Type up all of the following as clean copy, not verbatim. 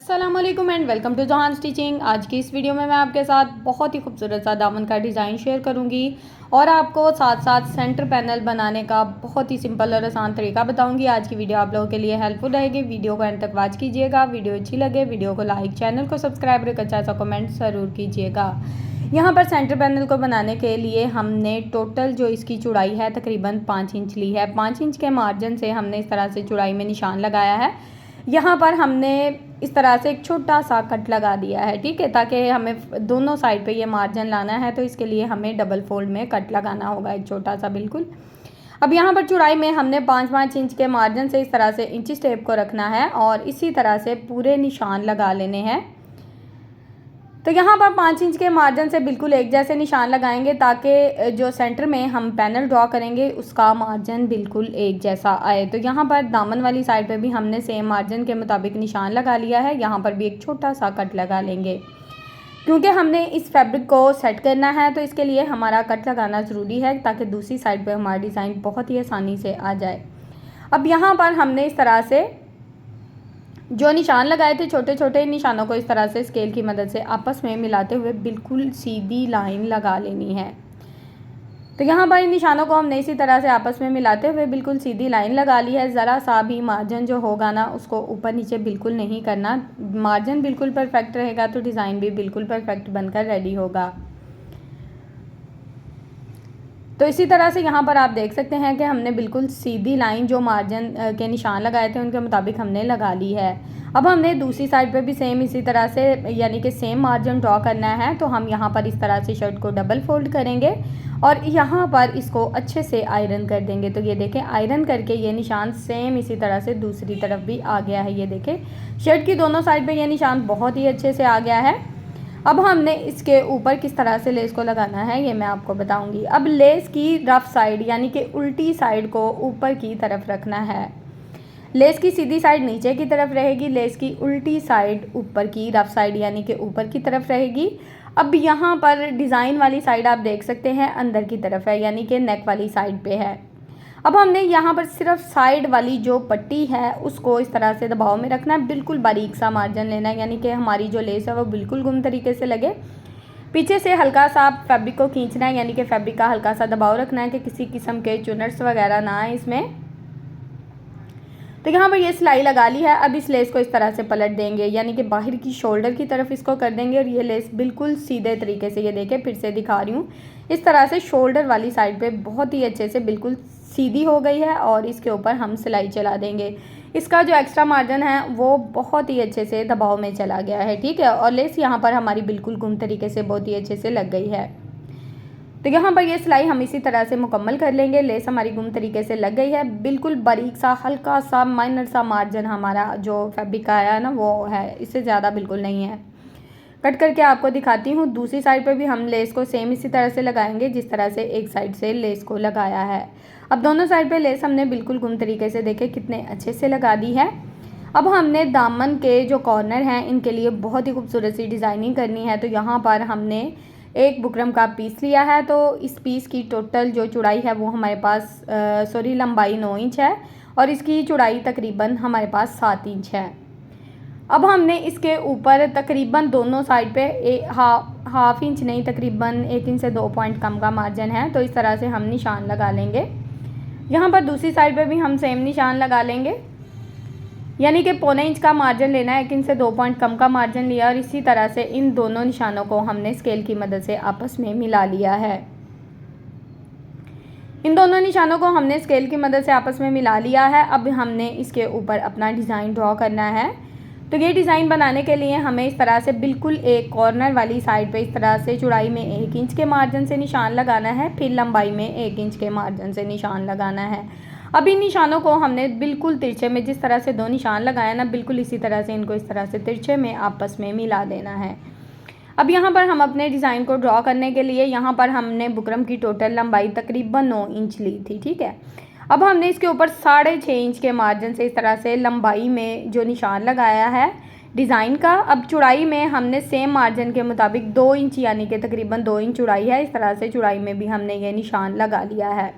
अस्सलामुअलैकुम and welcome to जहान stitching. आज की इस वीडियो में मैं आपके साथ बहुत ही खूबसूरत सा दामन का डिज़ाइन शेयर करूंगी और आपको साथ साथ सेंटर पैनल बनाने का बहुत ही सिंपल और आसान तरीका बताऊंगी। आज की वीडियो आप लोगों के लिए हेल्पफुल रहेगी। वीडियो को एंड तक वॉच कीजिएगा। वीडियो अच्छी लगे वीडियो को लाइक, चैनल को सब्सक्राइब और अच्छा सा कमेंट ज़रूर कीजिएगा। यहाँ पर सेंटर पैनल को बनाने के लिए हमने टोटल जो इसकी चौड़ाई है तकरीबन 5 इंच ली है। 5 इंच के मार्जिन से हमने इस तरह से चौड़ाई में निशान लगाया है। यहाँ पर हमने इस तरह से एक छोटा सा कट लगा दिया है, ठीक है, ताकि हमें दोनों साइड पे ये मार्जिन लाना है तो इसके लिए हमें डबल फोल्ड में कट लगाना होगा, एक छोटा सा बिल्कुल। अब यहाँ पर चौड़ाई में हमने 5-5 इंच के मार्जिन से इस तरह से इंची टेप को रखना है और इसी तरह से पूरे निशान लगा लेने हैं। तो यहाँ पर 5 इंच के मार्जिन से बिल्कुल एक जैसे निशान लगाएंगे ताकि जो सेंटर में हम पैनल ड्रॉ करेंगे उसका मार्जिन बिल्कुल एक जैसा आए। तो यहाँ पर दामन वाली साइड पे भी हमने सेम मार्जिन के मुताबिक निशान लगा लिया है। यहाँ पर भी एक छोटा सा कट लगा लेंगे क्योंकि हमने इस फैब्रिक को सेट करना है, तो इसके लिए हमारा कट लगाना ज़रूरी है ताकि दूसरी साइड पर हमारा डिज़ाइन बहुत ही आसानी से आ जाए। अब यहाँ पर हमने इस तरह से जो निशान लगाए थे छोटे छोटे निशानों को इस तरह से स्केल की मदद से आपस में मिलाते हुए बिल्कुल सीधी लाइन लगा लेनी है। तो यहाँ पर इन निशानों को हमने इसी तरह से आपस में मिलाते हुए बिल्कुल सीधी लाइन लगा ली है। ज़रा सा भी मार्जिन जो होगा ना उसको ऊपर नीचे बिल्कुल नहीं करना। मार्जिन बिल्कुल परफेक्ट रहेगा तो डिज़ाइन भी बिल्कुल परफेक्ट बनकर रेडी होगा। तो इसी तरह से यहाँ पर आप देख सकते हैं कि हमने बिल्कुल सीधी लाइन जो मार्जिन के निशान लगाए थे उनके मुताबिक हमने लगा ली है। अब हमने दूसरी साइड पे भी सेम इसी तरह से यानी कि सेम मार्जिन ड्रॉ करना है। तो हम यहाँ पर इस तरह से शर्ट को डबल फोल्ड करेंगे और यहाँ पर इसको अच्छे से आयरन कर देंगे। तो ये देखें, आयरन करके ये निशान सेम इसी तरह से दूसरी तरफ भी आ गया है। ये देखें, शर्ट की दोनों साइड पर यह निशान बहुत ही अच्छे से आ गया है। अब हमने इसके ऊपर किस तरह से लेस को लगाना है ये मैं आपको बताऊंगी। अब लेस की रफ साइड यानी कि उल्टी साइड को ऊपर की तरफ रखना है। लेस की सीधी साइड नीचे की तरफ रहेगी, लेस की उल्टी साइड ऊपर की रफ साइड यानी कि ऊपर की तरफ रहेगी। अब यहाँ पर डिज़ाइन वाली साइड आप देख सकते हैं अंदर की तरफ है यानी कि नेक वाली साइड पे है। अब हमने यहाँ पर सिर्फ साइड वाली जो पट्टी है उसको इस तरह से दबाव में रखना है। बिल्कुल बारीक सा मार्जिन लेना है यानी कि हमारी जो लेस है वो बिल्कुल गुम तरीके से लगे। पीछे से हल्का सा फैब्रिक को खींचना है यानी कि फैब्रिक का हल्का सा दबाव रखना है कि किसी किस्म के चुनट्स वगैरह ना आए इसमें। तो यहाँ पर ये सिलाई लगा ली है। अब इस लेस को इस तरह से पलट देंगे यानी कि बाहर की शोल्डर की तरफ इसको कर देंगे और ये लेस बिल्कुल सीधे तरीके से, ये देखें फिर से दिखा रही हूँ, इस तरह से शोल्डर वाली साइड पे बहुत ही अच्छे से बिल्कुल सीधी हो गई है और इसके ऊपर हम सिलाई चला देंगे। इसका जो एक्स्ट्रा मार्जिन है वो बहुत ही अच्छे से दबाव में चला गया है, ठीक है, और लेस यहाँ पर हमारी बिल्कुल गुम तरीके से बहुत ही अच्छे से लग गई है। तो यहाँ पर ये सिलाई हम इसी तरह से मुकम्मल कर लेंगे। लेस हमारी गुम तरीके से लग गई है। बिल्कुल बारीक सा हल्का सा माइनर सा मार्जिन हमारा जो फैब्रिक का आया ना वो है, इससे ज़्यादा बिल्कुल नहीं है। कट करके आपको दिखाती हूँ। दूसरी साइड पे भी हम लेस को सेम इसी तरह से लगाएंगे जिस तरह से एक साइड से लेस को लगाया है। अब दोनों साइड पे लेस हमने बिल्कुल गुम तरीके से देखे कितने अच्छे से लगा दी है। अब हमने दामन के जो कॉर्नर हैं इनके लिए बहुत ही खूबसूरत सी डिज़ाइनिंग करनी है। तो यहाँ पर हमने एक बुकरम का पीस लिया है। तो इस पीस की टोटल जो चौड़ाई है वो हमारे पास लंबाई 9 इंच है और इसकी चौड़ाई तकरीबन हमारे पास 7 इंच है। अब हमने इसके ऊपर तकरीबन दोनों साइड पे हाफ इंच नहीं, तकरीबन 1 इंच से 2 पॉइंट कम का मार्जिन है। तो इस तरह से हम निशान लगा लेंगे। यहाँ पर दूसरी साइड पे भी हम सेम निशान लगा लेंगे यानी कि 1.25 इंच का मार्जिन लेना है। 1 इंच से 2 पॉइंट कम का मार्जिन लिया और इसी तरह से इन दोनों निशानों को हमने स्केल की मदद से आपस में मिला लिया है। इन दोनों निशानों को हमने स्केल की मदद से आपस में मिला लिया है। अब हमने इसके ऊपर अपना डिज़ाइन ड्रॉ करना है। तो ये डिज़ाइन बनाने के लिए हमें इस तरह से बिल्कुल एक कॉर्नर वाली साइड पे इस तरह से चौड़ाई में 1 इंच के मार्जिन से निशान लगाना है, फिर लंबाई में 1 इंच के मार्जिन से निशान लगाना है। अब इन निशानों को हमने बिल्कुल तिरछे में, जिस तरह से 2 निशान लगाया ना, बिल्कुल इसी तरह से इनको इस तरह से तिरछे में आपस में मिला देना है। अब यहाँ पर हम अपने डिज़ाइन को ड्रॉ करने के लिए यहाँ पर हमने बुकरम की टोटल लंबाई तकरीबन 9 इंच ली थी, ठीक है। अब हमने इसके ऊपर 6.5 इंच के मार्जिन से इस तरह से लंबाई में जो निशान लगाया है डिज़ाइन का। अब चौड़ाई में हमने सेम मार्जिन के मुताबिक 2 इंच यानी कि तकरीबन 2 इंच चौड़ाई है। इस तरह से चौड़ाई में भी हमने ये निशान लगा लिया है।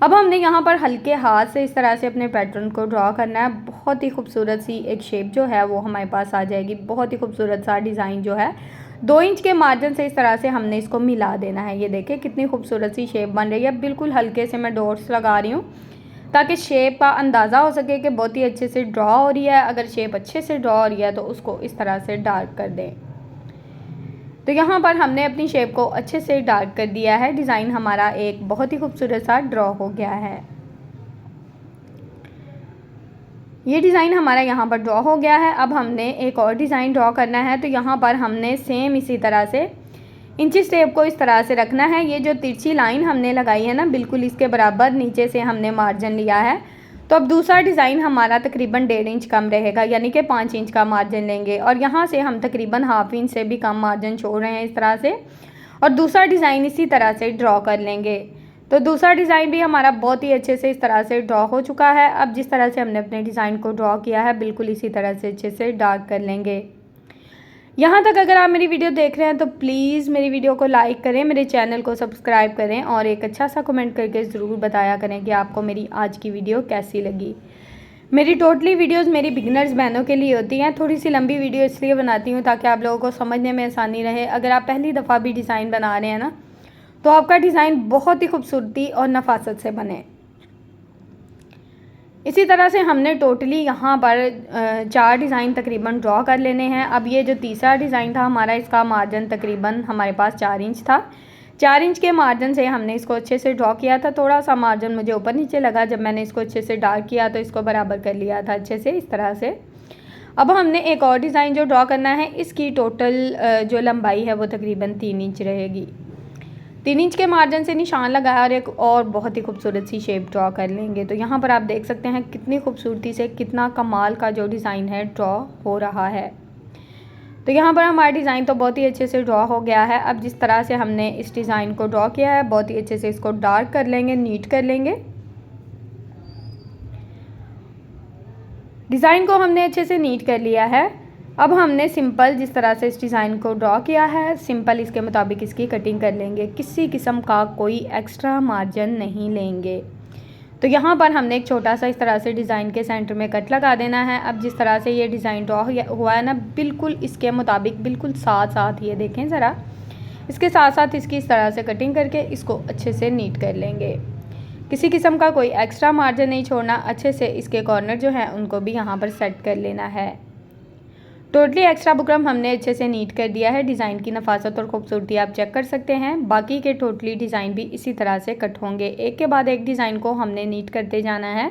अब हमने यहाँ पर हल्के हाथ से इस तरह से अपने पैटर्न को ड्रॉ करना है। बहुत ही खूबसूरत सी एक शेप जो है वो हमारे पास आ जाएगी। बहुत ही खूबसूरत सा डिज़ाइन जो है 2 इंच के मार्जिन से इस तरह से हमने इसको मिला देना है। ये देखिए कितनी खूबसूरत सी शेप बन रही है। बिल्कुल हल्के से मैं डॉट्स लगा रही हूँ ताकि शेप का अंदाज़ा हो सके कि बहुत ही अच्छे से ड्रॉ हो रही है। अगर शेप अच्छे से ड्रॉ हो रही है तो उसको इस तरह से डार्क कर दें। तो यहाँ पर हमने अपनी शेप को अच्छे से डार्क कर दिया है। डिज़ाइन हमारा एक बहुत ही खूबसूरत सा ड्रॉ हो गया है। ये डिज़ाइन हमारा यहाँ पर ड्रॉ हो गया है। अब हमने एक और डिज़ाइन ड्रॉ करना है। तो यहाँ पर हमने सेम इसी तरह से इंची टेप को इस तरह से रखना है। ये जो तिरछी लाइन हमने लगाई है ना, बिल्कुल इसके बराबर नीचे से हमने मार्जिन लिया है। तो अब दूसरा डिज़ाइन हमारा तकरीबन 1.5 इंच कम रहेगा, यानी कि 5 इंच का मार्जिन लेंगे और यहाँ से हम तकरीबन ½ इंच से भी कम मार्जिन छोड़ रहे हैं इस तरह से, और दूसरा डिज़ाइन इसी तरह से ड्रॉ कर लेंगे। तो दूसरा डिज़ाइन भी हमारा बहुत ही अच्छे से इस तरह से ड्रॉ हो चुका है। अब जिस तरह से हमने अपने डिज़ाइन को ड्रॉ किया है बिल्कुल इसी तरह से अच्छे से डार्क कर लेंगे। यहाँ तक अगर आप मेरी वीडियो देख रहे हैं तो प्लीज़ मेरी वीडियो को लाइक करें, मेरे चैनल को सब्सक्राइब करें और एक अच्छा सा कमेंट करके ज़रूर बताया करें कि आपको मेरी आज की वीडियो कैसी लगी। मेरी टोटली वीडियोस मेरी बिगिनर्स बहनों के लिए होती हैं। थोड़ी सी लंबी वीडियो इसलिए बनाती हूँ ताकि आप लोगों को समझने में आसानी रहे। अगर आप पहली दफ़ा भी डिज़ाइन बना रहे हैं ना, तो आपका डिज़ाइन बहुत ही खूबसूरती और नफासत से बने। इसी तरह से हमने टोटली यहाँ पर 4 डिज़ाइन तकरीबन ड्रॉ कर लेने हैं। अब ये जो तीसरा डिज़ाइन था हमारा, इसका मार्जिन तकरीबन हमारे पास 4 इंच था। 4 इंच के मार्जिन से हमने इसको अच्छे से ड्रॉ किया था। थोड़ा सा मार्जिन मुझे ऊपर नीचे लगा, जब मैंने इसको अच्छे से डार्क किया तो इसको बराबर कर लिया था अच्छे से इस तरह से। अब हमने एक और डिज़ाइन जो ड्रॉ करना है, इसकी टोटल जो लंबाई है वो तकरीबन 3 इंच रहेगी। 3 इंच के मार्जिन से निशान लगाया और एक और बहुत ही खूबसूरत सी शेप ड्रॉ कर लेंगे। तो यहाँ पर आप देख सकते हैं कितनी खूबसूरती से, कितना कमाल का जो डिज़ाइन है ड्रॉ हो रहा है। तो यहाँ पर हमारा डिज़ाइन तो बहुत ही अच्छे से ड्रॉ हो गया है। अब जिस तरह से हमने इस डिज़ाइन को ड्रॉ किया है बहुत ही अच्छे से इसको डार्क कर लेंगे, नीट कर लेंगे। डिज़ाइन को हमने अच्छे से नीट कर लिया है। अब हमने सिंपल जिस तरह से इस डिज़ाइन को ड्रॉ किया है, सिंपल इसके मुताबिक इसकी कटिंग कर लेंगे। किसी किस्म का कोई एक्स्ट्रा मार्जिन नहीं लेंगे। तो यहाँ पर हमने एक छोटा सा इस तरह से डिज़ाइन के सेंटर में कट लगा देना है। अब जिस तरह से ये डिज़ाइन ड्रॉ हुआ है ना, बिल्कुल इसके मुताबिक बिल्कुल साथ साथ ये देखें ज़रा, इसके साथ साथ इसकी इस तरह से कटिंग करके इसको अच्छे से नीट कर लेंगे। किसी किस्म का कोई एक्स्ट्रा मार्जिन नहीं छोड़ना। अच्छे से इसके कॉर्नर जो है उनको भी यहाँ पर सेट कर लेना है। टोटली एक्स्ट्रा बुकरम हमने अच्छे से नीट कर दिया है। डिज़ाइन की नफासत और खूबसूरती आप चेक कर सकते हैं। बाकी के टोटली डिज़ाइन भी इसी तरह से कट होंगे। एक के बाद एक डिज़ाइन को हमने नीट करते जाना है।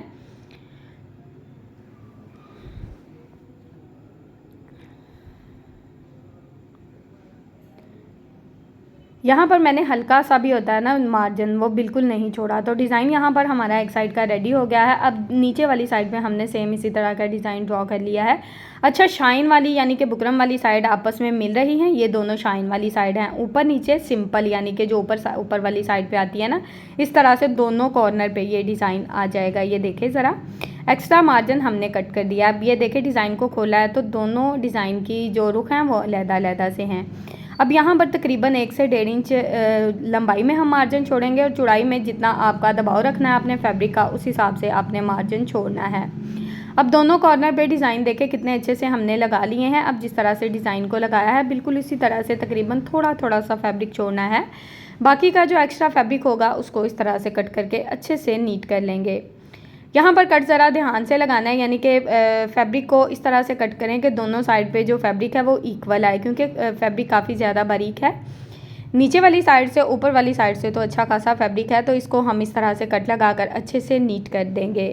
यहाँ पर मैंने हल्का सा भी होता है ना मार्जिन, वो बिल्कुल नहीं छोड़ा। तो डिज़ाइन यहाँ पर हमारा एक साइड का रेडी हो गया है। अब नीचे वाली साइड पे हमने सेम इसी तरह का डिज़ाइन ड्रॉ कर लिया है। अच्छा, शाइन वाली यानी कि बुकरम वाली साइड आपस में मिल रही हैं। ये दोनों शाइन वाली साइड हैं। ऊपर नीचे सिंपल यानी कि जो ऊपर वाली साइड पर आती है ना, इस तरह से दोनों कॉर्नर पर ये डिज़ाइन आ जाएगा। ये देखें ज़रा, एक्स्ट्रा मार्जिन हमने कट कर दिया। अब ये देखें डिज़ाइन को खोला है तो दोनों डिज़ाइन की जो रुख हैं वो अलग-अलग से हैं। अब यहाँ पर तकरीबन 1 से 1.5 इंच लंबाई में हम मार्जिन छोड़ेंगे और चौड़ाई में जितना आपका दबाव रखना है अपने फैब्रिक का, उस हिसाब से आपने मार्जिन छोड़ना है। अब दोनों कॉर्नर पे डिज़ाइन देखें कितने अच्छे से हमने लगा लिए हैं। अब जिस तरह से डिज़ाइन को लगाया है बिल्कुल इसी तरह से तकरीबन थोड़ा थोड़ा सा फैब्रिक छोड़ना है। बाकी का जो एक्स्ट्रा फैब्रिक होगा उसको इस तरह से कट करके अच्छे से नीट कर लेंगे। यहाँ पर कट ज़रा ध्यान से लगाना है, यानी कि फैब्रिक को इस तरह से कट करें कि दोनों साइड पे जो फैब्रिक है वो इक्वल आए, क्योंकि फैब्रिक काफ़ी ज़्यादा बारीक है। नीचे वाली साइड से ऊपर वाली साइड से तो अच्छा खासा फैब्रिक है। तो इसको हम इस तरह से कट लगाकर अच्छे से नीट कर देंगे।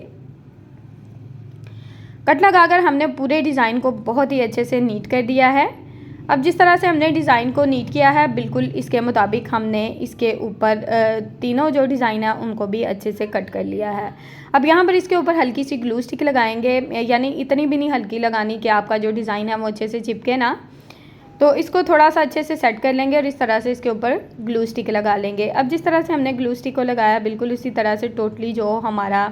कट लगाकर हमने पूरे डिज़ाइन को बहुत ही अच्छे से नीट कर दिया है। अब जिस तरह से हमने डिज़ाइन को नीट किया है बिल्कुल इसके मुताबिक हमने इसके ऊपर तीनों जो डिज़ाइन है उनको भी अच्छे से कट कर लिया है। अब यहाँ पर इसके ऊपर हल्की सी ग्लू स्टिक लगाएंगे, यानी इतनी भी नहीं हल्की लगानी कि आपका जो डिज़ाइन है वो अच्छे से चिपके ना। तो इसको थोड़ा सा अच्छे से सेट कर लेंगे और इस तरह से इसके ऊपर ग्लू स्टिक लगा लेंगे। अब जिस तरह से हमने ग्लू स्टिक को लगाया बिल्कुल इसी तरह से टोटली जो हमारा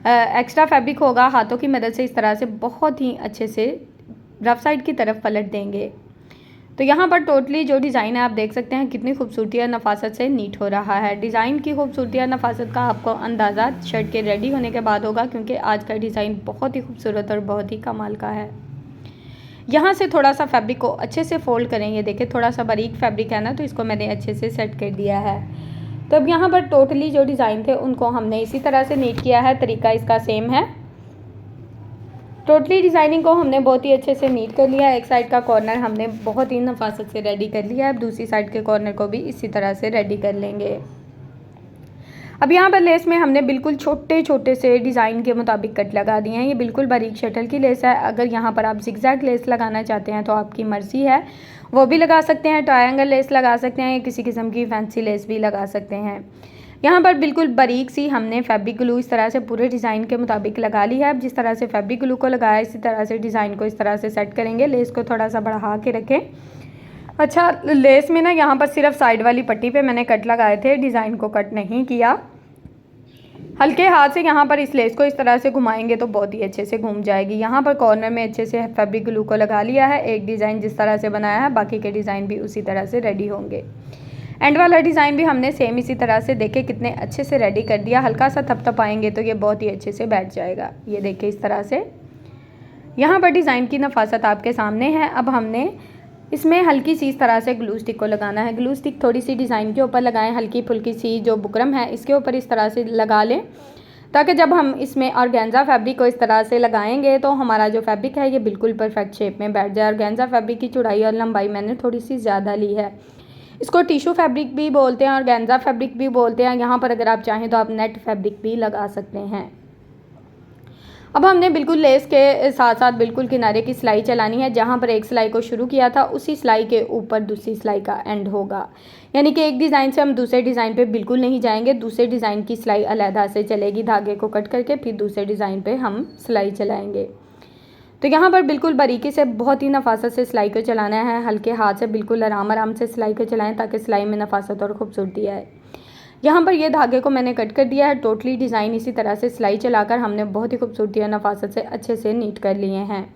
एक्स्ट्रा फैब्रिक होगा हाथों की मदद से इस तरह से बहुत ही अच्छे से रफ साइड की तरफ पलट देंगे। तो यहाँ पर टोटली जो डिज़ाइन है आप देख सकते हैं कितनी खूबसूरती और नफासत से नीट हो रहा है। डिज़ाइन की खूबसूरती और नफासत का आपको अंदाज़ा शर्ट के रेडी होने के बाद होगा, क्योंकि आज का डिज़ाइन बहुत ही खूबसूरत और बहुत ही कमाल का है। यहाँ से थोड़ा सा फैब्रिक को अच्छे से फोल्ड करें। ये देखिए थोड़ा सा बारीक फैब्रिक है ना, तो इसको मैंने अच्छे से सेट कर दिया है। तो अब यहाँ पर टोटली जो डिज़ाइन थे उनको हमने इसी तरह से नीट किया है। तरीका इसका सेम है। टोटली डिज़ाइनिंग को हमने बहुत ही अच्छे से नीट कर लिया है। एक साइड का कॉर्नर हमने बहुत ही नफासत से रेडी कर लिया है। अब दूसरी साइड के कॉर्नर को भी इसी तरह से रेडी कर लेंगे। अब यहाँ पर लेस में हमने बिल्कुल छोटे छोटे से डिज़ाइन के मुताबिक कट लगा दिए हैं। ये बिल्कुल बारीक शटल की लेस है। अगर यहाँ पर आप जिगजैग लेस लगाना चाहते हैं तो आपकी मर्ज़ी है, वो भी लगा सकते हैं। ट्रायंगल लेस लगा सकते हैं या किसी किस्म की फैंसी लेस भी लगा सकते हैं। यहाँ पर बिल्कुल बारीक सी हमने फैब्रिक ग्लू इस तरह से पूरे डिज़ाइन के मुताबिक लगा ली है। अब जिस तरह से फैब्रिक ग्लू को लगाया इसी तरह से डिज़ाइन को इस तरह से सेट करेंगे। लेस को थोड़ा सा बढ़ा के रखें। अच्छा, लेस में ना यहाँ पर सिर्फ साइड वाली पट्टी पे मैंने कट लगाए थे, डिज़ाइन को कट नहीं किया। हल्के हाथ से यहाँ पर इस लेस को इस तरह से घुमाएंगे तो बहुत ही अच्छे से घूम जाएगी। यहाँ पर कॉर्नर में अच्छे से फैब्रिक ग्लू को लगा लिया है। एक डिज़ाइन जिस तरह से बनाया है बाकी के डिज़ाइन भी उसी तरह से रेडी होंगे। एंड वाला डिज़ाइन भी हमने सेम इसी तरह से देखे कितने अच्छे से रेडी कर दिया। हल्का सा थपथपाएंगे तो ये बहुत ही अच्छे से बैठ जाएगा। ये देखिए इस तरह से यहाँ पर डिज़ाइन की नफासत आपके सामने है। अब हमने इसमें हल्की सी इस तरह से ग्लू स्टिक को लगाना है। ग्लू स्टिक थोड़ी सी डिज़ाइन के ऊपर लगाएं। हल्की फुल्की सी जो बुकरम है इसके ऊपर इस तरह से लगा लें, ताकि जब हम इसमें ऑर्गेन्जा फैब्रिक को इस तरह से लगाएंगे तो हमारा जो फैब्रिक है ये बिल्कुल परफेक्ट शेप में बैठ जाए। ऑर्गेन्जा फैब्रिक की चौड़ाई और लंबाई मैंने थोड़ी सी ज़्यादा ली है। इसको टिशू फैब्रिक भी बोलते हैं, ऑर्गेन्जा फैब्रिक भी बोलते हैं। यहाँ पर अगर आप चाहें तो आप नेट फैब्रिक भी लगा सकते हैं। अब हमने बिल्कुल लेस के साथ साथ बिल्कुल किनारे की सिलाई चलानी है। जहाँ पर एक सिलाई को शुरू किया था उसी सिलाई के ऊपर दूसरी सिलाई का एंड होगा। यानी कि एक डिज़ाइन से हम दूसरे डिज़ाइन पे बिल्कुल नहीं जाएंगे। दूसरे डिज़ाइन की सिलाई अलहदा से चलेगी। धागे को कट करके फिर दूसरे डिज़ाइन पे हम सिलाई चलाएंगे। तो यहाँ पर बिल्कुल बारीकी से बहुत ही नफासत से सिलाई को चलाना है। हल्के हाथ से बिल्कुल आराम आराम से सिलाई को चलाएँ ताकि सिलाई में नफासत और खूबसूरती आए। यहाँ पर ये धागे को मैंने कट कर दिया है। टोटली डिज़ाइन इसी तरह से सिलाई चलाकर हमने बहुत ही खूबसूरती और नफासत से अच्छे से नीट कर लिए हैं।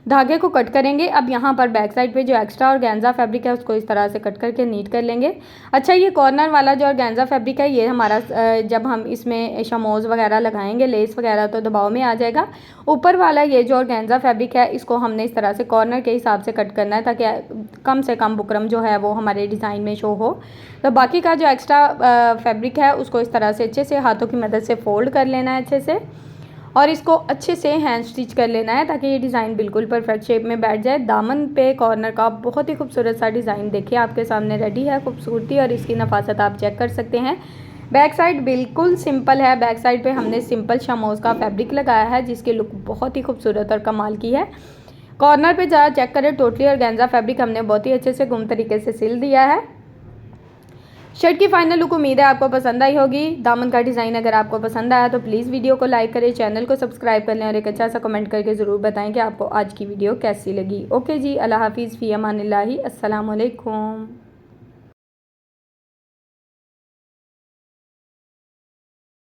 धागे को कट करेंगे। अब यहाँ पर बैक साइड पे जो एक्स्ट्रा ऑर्गेन्जा फैब्रिक है उसको इस तरह से कट करके नीट कर लेंगे। अच्छा, ये कॉर्नर वाला जो ऑर्गेन्जा फैब्रिक है ये हमारा जब हम इसमें शमोज़ वगैरह लगाएंगे, लेस वगैरह, तो दबाव में आ जाएगा। ऊपर वाला ये जो ऑर्गेन्जा फैब्रिक है इसको हमने इस तरह से कॉर्नर के हिसाब से कट करना है ताकि कम से कम बुकरम जो है वो हमारे डिज़ाइन में शो हो। तो बाकी का जो एक्स्ट्रा फैब्रिक है उसको इस तरह से अच्छे से हाथों की मदद से फोल्ड कर लेना है अच्छे से, और इसको अच्छे से हैंड स्टिच कर लेना है ताकि ये डिज़ाइन बिल्कुल परफेक्ट शेप में बैठ जाए। दामन पे कॉर्नर का बहुत ही खूबसूरत सा डिज़ाइन देखिए आपके सामने रेडी है। खूबसूरती और इसकी नफासत आप चेक कर सकते हैं। बैक साइड बिल्कुल सिंपल है। बैक साइड पे हमने सिंपल शमोज़ का फैब्रिक लगाया है जिसकी लुक बहुत ही खूबसूरत और कमाल की है। कॉर्नर पे ज़रा चेक करें, टोटली ऑर्गेन्जा फैब्रिक हमने बहुत ही अच्छे से गुम तरीके से सिल दिया है। शर्ट की फाइनल लुक उम्मीद है आपको पसंद आई होगी। दामन का डिज़ाइन अगर आपको पसंद आया तो प्लीज़ वीडियो को लाइक करें, चैनल को सब्सक्राइब कर लें और एक अच्छा सा कमेंट करके ज़रूर बताएं कि आपको आज की वीडियो कैसी लगी। ओके जी, अल्लाह हाफिज़, फ़ी अमानिल्लाहि, अस्सलाम वालेकुम।